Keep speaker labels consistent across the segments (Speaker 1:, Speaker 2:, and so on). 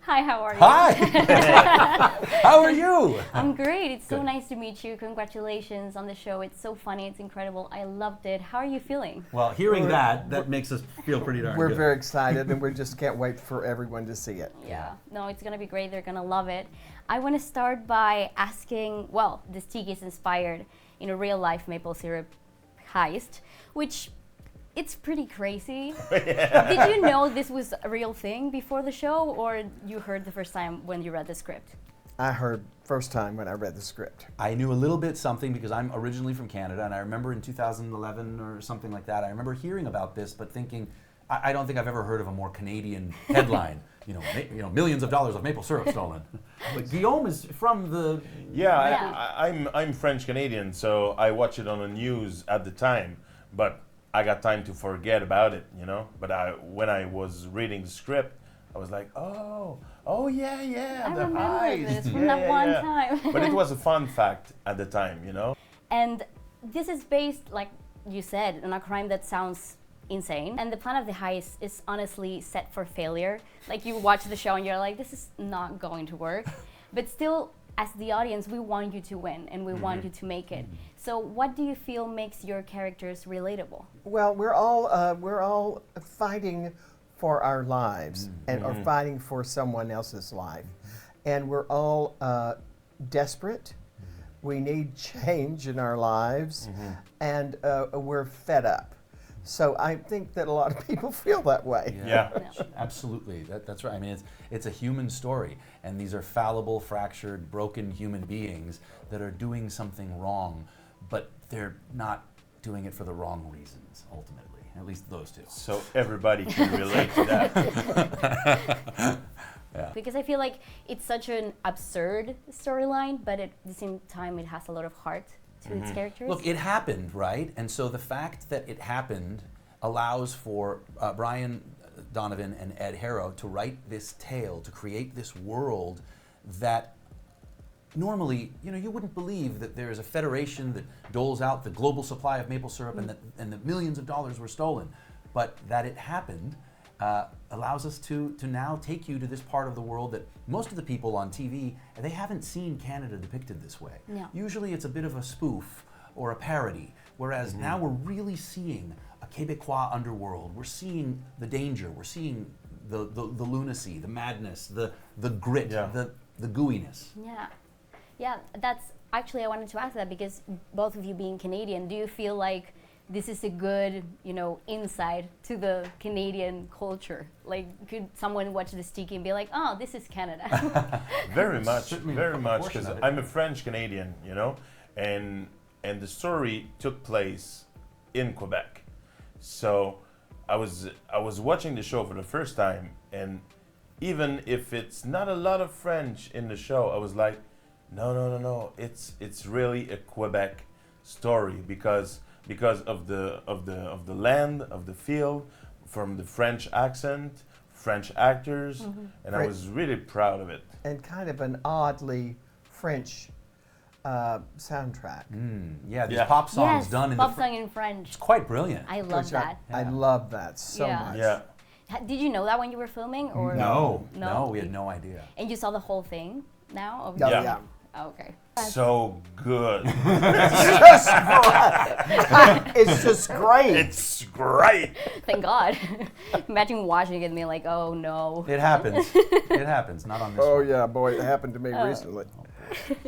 Speaker 1: Hi, how are you?
Speaker 2: Hi! How are you?
Speaker 1: I'm great. It's so
Speaker 2: Good.
Speaker 1: nice to meet you. Congratulations on the show. It's so funny. It's incredible. I loved it. How are you feeling?
Speaker 2: Well, hearing that makes us feel pretty darn
Speaker 3: We're
Speaker 2: good.
Speaker 3: very excited, and we just can't wait for everyone to see it.
Speaker 1: Yeah. No, it's going to be great. They're going to love it. I want to start by asking, well, this tea is inspired in a real-life maple syrup heist, which it's pretty crazy. Did you know this was a real thing before the show, or you heard the first time when you read the script?
Speaker 3: I heard first time when I read the script.
Speaker 2: I knew a little bit something because I'm originally from Canada, and I remember in 2011 or something like that, I remember hearing about this, but thinking, I don't think I've ever heard of a more Canadian headline. Millions of dollars of maple syrup stolen. But Guillaume is from the...
Speaker 4: Yeah. I'm French Canadian, so I watch it on the news at the time, but I got time to forget about it, But when I was reading the script, I was like, oh yeah,
Speaker 1: I
Speaker 4: the
Speaker 1: remember
Speaker 4: heist.
Speaker 1: this from that one time.
Speaker 4: But it was a fun fact at the time,
Speaker 1: And this is based, like you said, on a crime that sounds insane. And the plan of the heist is honestly set for failure. Like, you watch the show and you're like, this is not going to work. But still, as the audience, we want you to win and we want you to make it. So what do you feel makes your characters relatable?
Speaker 3: Well, we're all fighting for our lives and or fighting for someone else's life, and we're all desperate. We need change in our lives, and we're fed up. So I think that a lot of people feel that way.
Speaker 4: Yeah.
Speaker 2: Absolutely, that's right. I mean, it's a human story, and these are fallible, fractured, broken human beings that are doing something wrong, but they're not doing it for the wrong reasons, ultimately. At least those two.
Speaker 4: So everybody can relate to that.
Speaker 2: Yeah.
Speaker 1: Because I feel like it's such an absurd storyline, but at the same time, it has a lot of heart to its characters.
Speaker 2: Look, it happened, right? And so the fact that it happened allows for Brian Donovan and Ed Harrow to write this tale, to create this world that normally, you wouldn't believe that there is a federation that doles out the global supply of maple syrup and that millions of dollars were stolen. But that it happened allows us to now take you to this part of the world that most of the people on TV, they haven't seen Canada depicted this way.
Speaker 1: No.
Speaker 2: Usually it's a bit of a spoof or a parody, whereas now we're really seeing a Quebecois underworld. We're seeing the danger, we're seeing the lunacy, the madness, the grit, the gooiness.
Speaker 1: Yeah, that's actually, I wanted to ask that because both of you being Canadian, do you feel like this is a good, insight to the Canadian culture? Like, could someone watch this tiki and be like, oh, this is Canada?
Speaker 4: Very much,
Speaker 2: Certainly
Speaker 4: very
Speaker 2: a
Speaker 4: much,
Speaker 2: portion
Speaker 4: because
Speaker 2: of it.
Speaker 4: I'm a French Canadian, and the story took place in Quebec. So I was watching the show for the first time, and even if it's not a lot of French in the show, I was like, no, it's really a Quebec story because of the land, of the field, from the French accent, French actors, and I was really proud of it.
Speaker 3: And kind of an oddly French soundtrack.
Speaker 2: Yeah, these pop songs
Speaker 1: Yes,
Speaker 2: done in
Speaker 1: pop
Speaker 2: the
Speaker 1: song in French.
Speaker 2: It's quite brilliant.
Speaker 1: I love
Speaker 3: Which
Speaker 1: that.
Speaker 3: I love that so
Speaker 1: Yeah.
Speaker 3: much.
Speaker 4: Yeah.
Speaker 1: Did you know that when you were filming, or
Speaker 2: No, we had no idea.
Speaker 1: And you saw the whole thing now?
Speaker 3: Oh,
Speaker 4: Yeah.
Speaker 3: yeah.
Speaker 1: Oh, okay.
Speaker 4: So good.
Speaker 3: It's just great.
Speaker 4: It's great.
Speaker 1: Thank God. Imagine watching it and being like, oh no.
Speaker 2: It happens. It happens, not on this
Speaker 3: Oh
Speaker 2: one.
Speaker 3: yeah, boy, it happened to me recently.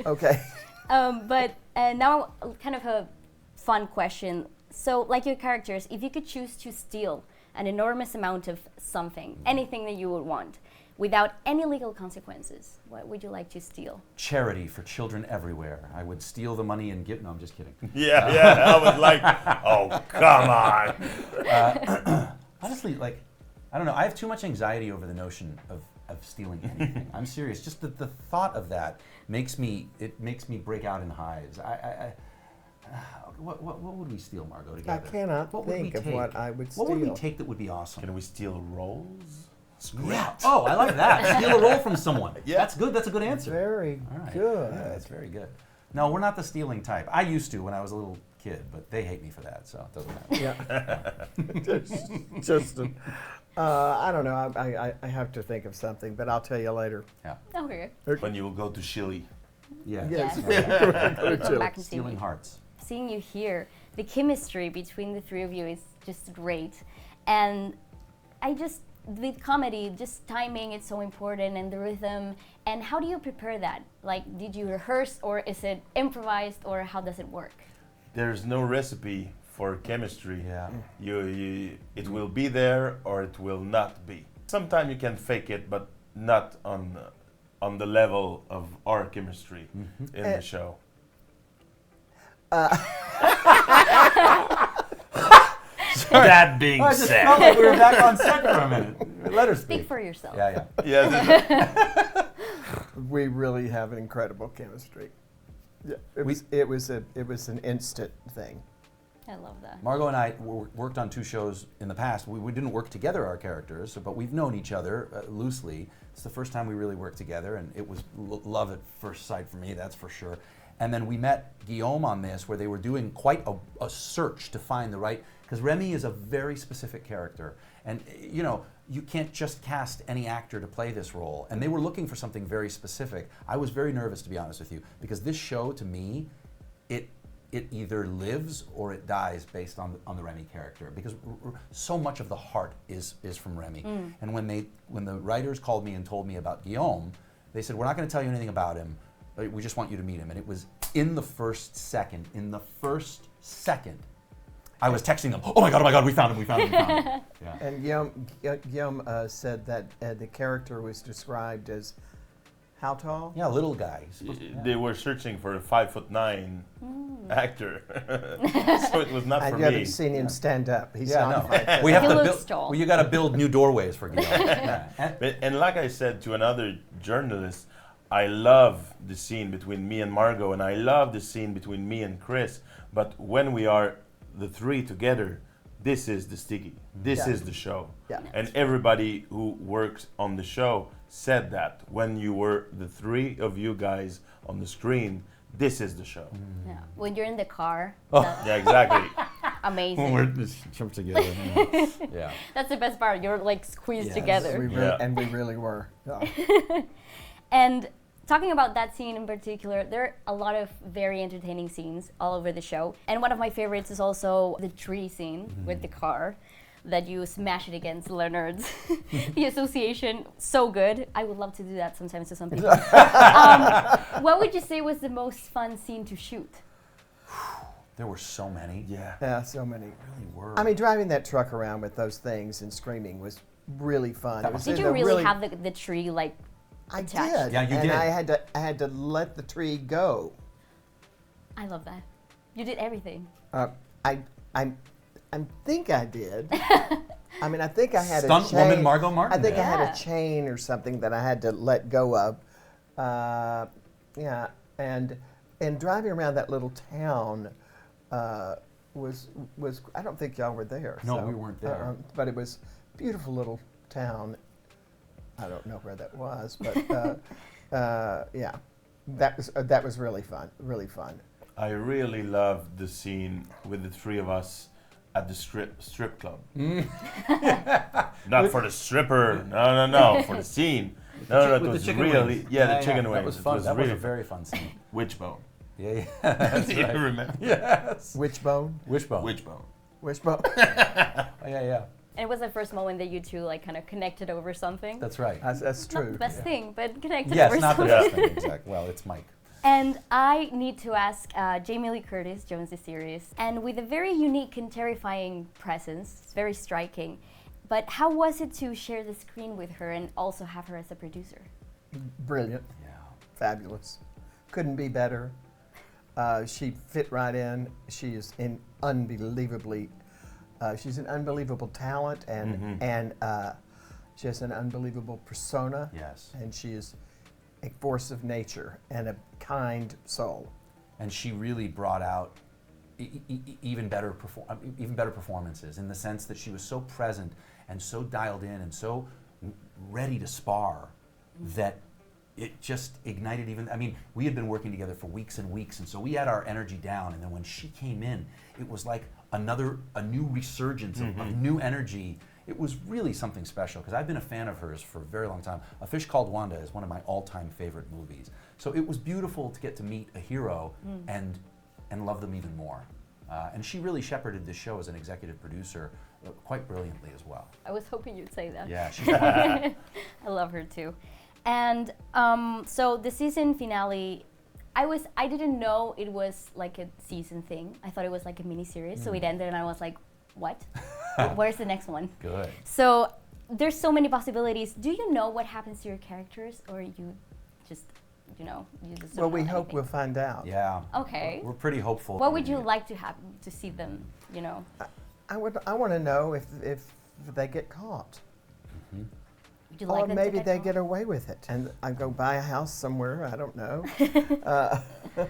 Speaker 3: Okay.
Speaker 1: But now, kind of a fun question. So, like your characters, if you could choose to steal an enormous amount of something, anything that you would want, without any legal consequences, what would you like to steal?
Speaker 2: Charity for children everywhere. I would steal the money and give... No, I'm just kidding.
Speaker 4: Yeah, I was like, oh, come on.
Speaker 2: Honestly, I don't know. I have too much anxiety over the notion of stealing anything. I'm serious. Just the thought of that makes me break out in hives. What would we steal, Margo,
Speaker 3: I
Speaker 2: together?
Speaker 3: cannot
Speaker 2: What would we
Speaker 3: think of
Speaker 2: take?
Speaker 3: what I would steal.
Speaker 2: What would we take that would be awesome?
Speaker 4: Can we steal rolls?
Speaker 2: Yeah. Oh, I like that. Steal a roll from someone.
Speaker 4: Yeah.
Speaker 2: That's good. That's a good answer.
Speaker 3: Very
Speaker 2: All right.
Speaker 3: good.
Speaker 2: Yeah, that's very good. No, we're not the stealing type. I used to when I was a little kid, but they hate me for that, so it doesn't matter.
Speaker 3: Yeah. just I don't know. I have to think of something, but I'll tell you later.
Speaker 2: Yeah.
Speaker 1: Okay.
Speaker 4: When you will go to Chile.
Speaker 2: Yeah.
Speaker 3: Yes.
Speaker 1: Come back and see
Speaker 2: Stealing
Speaker 1: me.
Speaker 2: hearts.
Speaker 1: Seeing you here, the chemistry between the three of you is just great. And with comedy, just timing is so important, and the rhythm. And how do you prepare that? Like, did you rehearse, or is it improvised, or how does it work?
Speaker 4: There's no recipe for chemistry.
Speaker 2: Yeah.
Speaker 4: It will be there or it will not be. Sometimes you can fake it, but not on the level of our chemistry in the show. That being
Speaker 2: I just
Speaker 4: said,
Speaker 2: felt like we were back on set for a minute. Let her speak.
Speaker 1: Speak for yourself.
Speaker 2: Yeah.
Speaker 4: yes,
Speaker 3: We really have an incredible chemistry. Yeah, it was an instant thing.
Speaker 1: I love that.
Speaker 2: Margo and I worked on 2 shows in the past. We didn't work together, our characters, but we've known each other loosely. It's the first time we really worked together, and it was love at first sight for me, that's for sure. And then we met Guillaume on this, where they were doing quite a search to find the right, because Remy is a very specific character. And you know, you can't just cast any actor to play this role. And they were looking for something very specific. I was very nervous, to be honest with you, because this show, to me, it either lives or it dies based on the Remy character, because so much of the heart is from Remy. And when the writers called me and told me about Guillaume, they said, we're not going to tell you anything about him, but we just want you to meet him. And it was in the first second, I was texting them, oh my God, we found him. Yeah.
Speaker 3: And Guillaume said that the character was described as how tall?
Speaker 2: Yeah, little guy.
Speaker 4: they were searching for a 5'9" actor, so it was not
Speaker 3: And
Speaker 4: for
Speaker 3: you
Speaker 4: me.
Speaker 3: haven't seen him stand up. He's
Speaker 2: Yeah,
Speaker 3: not
Speaker 2: no.
Speaker 3: 5'.
Speaker 2: We have
Speaker 1: He
Speaker 2: to
Speaker 1: looks
Speaker 2: build.
Speaker 1: tall.
Speaker 2: Well, you got to build new doorways for Guillaume. Yeah.
Speaker 4: And like I said to another journalist, I love the scene between me and Margo, and I love the scene between me and Chris. But when we are the 3 together, this is the sticky. This
Speaker 3: Yeah.
Speaker 4: is the show.
Speaker 3: Yeah.
Speaker 4: And everybody who works on the show said that when you were the 3 of you guys on the screen, this is the show.
Speaker 1: Yeah. When you're in the car,
Speaker 4: Yeah, exactly.
Speaker 1: amazing.
Speaker 2: just jumped together. Yeah.
Speaker 1: That's the best part. You're like squeezed
Speaker 2: Yes.
Speaker 1: together.
Speaker 3: And we really were. Yeah.
Speaker 1: And talking about that scene in particular, there are a lot of very entertaining scenes all over the show. And one of my favorites is also the tree scene with the car that you smash it against Leonard's. The association, so good. I would love to do that sometimes to some people. What would you say was the most fun scene to shoot?
Speaker 2: There were so many.
Speaker 4: Yeah.
Speaker 3: Yeah, so many.
Speaker 2: Really were.
Speaker 3: I mean, driving that truck around with those things and screaming was really fun. It was
Speaker 1: Did
Speaker 3: in
Speaker 1: you
Speaker 3: a
Speaker 1: really have the tree like
Speaker 3: I
Speaker 1: attached?
Speaker 3: did.
Speaker 2: Yeah, you
Speaker 3: and
Speaker 2: did.
Speaker 3: I had to let the tree go.
Speaker 1: I love that. You did everything.
Speaker 3: I think I did. I mean, I think I had
Speaker 2: Stunt
Speaker 3: a chain.
Speaker 2: woman Margo Martindale.
Speaker 3: I think I had
Speaker 1: Yeah.
Speaker 3: a chain or something that I had to let go of. Yeah, and driving around that little town was I don't think y'all were there.
Speaker 2: No, we weren't there.
Speaker 3: But it was a beautiful little town. I don't know where that was, but yeah, that was really fun. Really fun.
Speaker 4: I really loved the scene with the 3 of us at the strip club. Not for the stripper, no, for the scene. No, it
Speaker 2: With the
Speaker 4: was
Speaker 2: chicken
Speaker 4: really,
Speaker 2: wings.
Speaker 4: yeah, the chicken
Speaker 2: That
Speaker 4: wings.
Speaker 2: was
Speaker 4: It
Speaker 2: fun.
Speaker 4: was
Speaker 2: That
Speaker 4: really
Speaker 2: was a very fun scene.
Speaker 4: Wishbone.
Speaker 2: Yeah. That's
Speaker 4: Do you
Speaker 2: right.
Speaker 4: remember?
Speaker 2: Yes.
Speaker 3: Wishbone,
Speaker 2: Wishbone.
Speaker 4: Wishbone.
Speaker 3: wishbone.
Speaker 2: Oh, yeah.
Speaker 1: And it was the first moment that you two like kind of connected over something.
Speaker 2: That's right.
Speaker 3: That's
Speaker 1: Not
Speaker 3: true.
Speaker 1: the best thing, but connected
Speaker 2: Yes,
Speaker 1: over
Speaker 2: not the
Speaker 1: something.
Speaker 2: best thing. Exactly. Well, it's Mike.
Speaker 1: And I need to ask Jamie Lee Curtis, Jones the series, and with a very unique and terrifying presence, it's very striking. But how was it to share the screen with her and also have her as a producer?
Speaker 3: Brilliant,
Speaker 2: Yeah.
Speaker 3: fabulous. Couldn't be better. She fit right in. She is she's an unbelievable talent, and she has an unbelievable persona.
Speaker 2: Yes.
Speaker 3: And she is a force of nature and a kind soul.
Speaker 2: And she really brought out even better performances, in the sense that she was so present and so dialed in and so ready to spar that it just ignited even, I mean, we had been working together for weeks and weeks, and so we had our energy down, and then when she came in, it was like a new resurgence of new energy. It was really something special, because I've been a fan of hers for a very long time. A Fish Called Wanda is one of my all-time favorite movies. So it was beautiful to get to meet a hero and love them even more. And she really shepherded this show as an executive producer quite brilliantly as well.
Speaker 1: I was hoping you'd say that.
Speaker 2: Yeah, she's
Speaker 1: I love her too. And so the season finale, I didn't know it was like a season thing. I thought it was like a mini series. So it ended and I was like, what? Where's the next one?
Speaker 2: good.
Speaker 1: So there's so many possibilities. Do you know what happens to your characters, or you just, you just don't
Speaker 3: Well, we
Speaker 1: know
Speaker 3: hope
Speaker 1: anything?
Speaker 3: we'll find out.
Speaker 2: Yeah.
Speaker 1: Okay.
Speaker 2: We're pretty hopeful.
Speaker 1: What would you like to have to see them,
Speaker 3: I want to know if they get caught.
Speaker 1: Would you
Speaker 3: Or
Speaker 1: like them
Speaker 3: maybe
Speaker 1: to
Speaker 3: they
Speaker 1: caught?
Speaker 3: get away with it, and I go buy a house somewhere. I don't know.
Speaker 2: I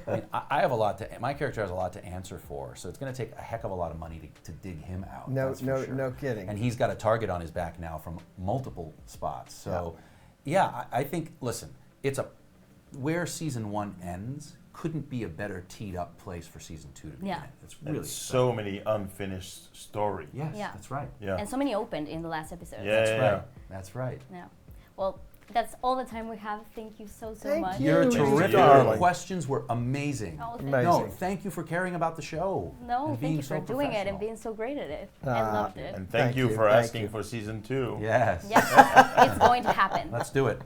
Speaker 2: mean, I have a lot my character has a lot to answer for, so it's going to take a heck of a lot of money to dig him out.
Speaker 3: No,
Speaker 2: that's for
Speaker 3: no,
Speaker 2: sure.
Speaker 3: no kidding.
Speaker 2: And he's got a target on his back now from multiple spots. So, yeah, I think, listen, where season 1 ends couldn't be a better teed up place for season 2 to begin.
Speaker 1: Yeah.
Speaker 2: It's really
Speaker 4: And so many unfinished stories.
Speaker 2: Yes,
Speaker 1: Yeah.
Speaker 2: that's right.
Speaker 4: Yeah.
Speaker 1: And so many opened in the last episode.
Speaker 4: Yeah.
Speaker 2: That's right. That's right.
Speaker 1: Yeah. Well, that's all the time we have. Thank you so
Speaker 3: Thank
Speaker 1: much.
Speaker 3: you.
Speaker 2: You're
Speaker 3: Thank you,
Speaker 2: terrific.
Speaker 3: darling.
Speaker 2: Your questions were amazing.
Speaker 1: Oh, thank
Speaker 3: Amazing.
Speaker 2: No, thank you for caring about the show.
Speaker 1: No,
Speaker 2: and
Speaker 1: thank
Speaker 2: being
Speaker 1: you for
Speaker 2: so
Speaker 1: doing it and
Speaker 2: professional.
Speaker 1: being so great at it. I loved it.
Speaker 4: And thank
Speaker 3: Thank
Speaker 4: you
Speaker 3: you,
Speaker 4: for
Speaker 3: thank
Speaker 4: asking
Speaker 3: you.
Speaker 4: for season 2.
Speaker 2: Yes.
Speaker 1: Yeah, it's going to happen.
Speaker 2: Let's do it.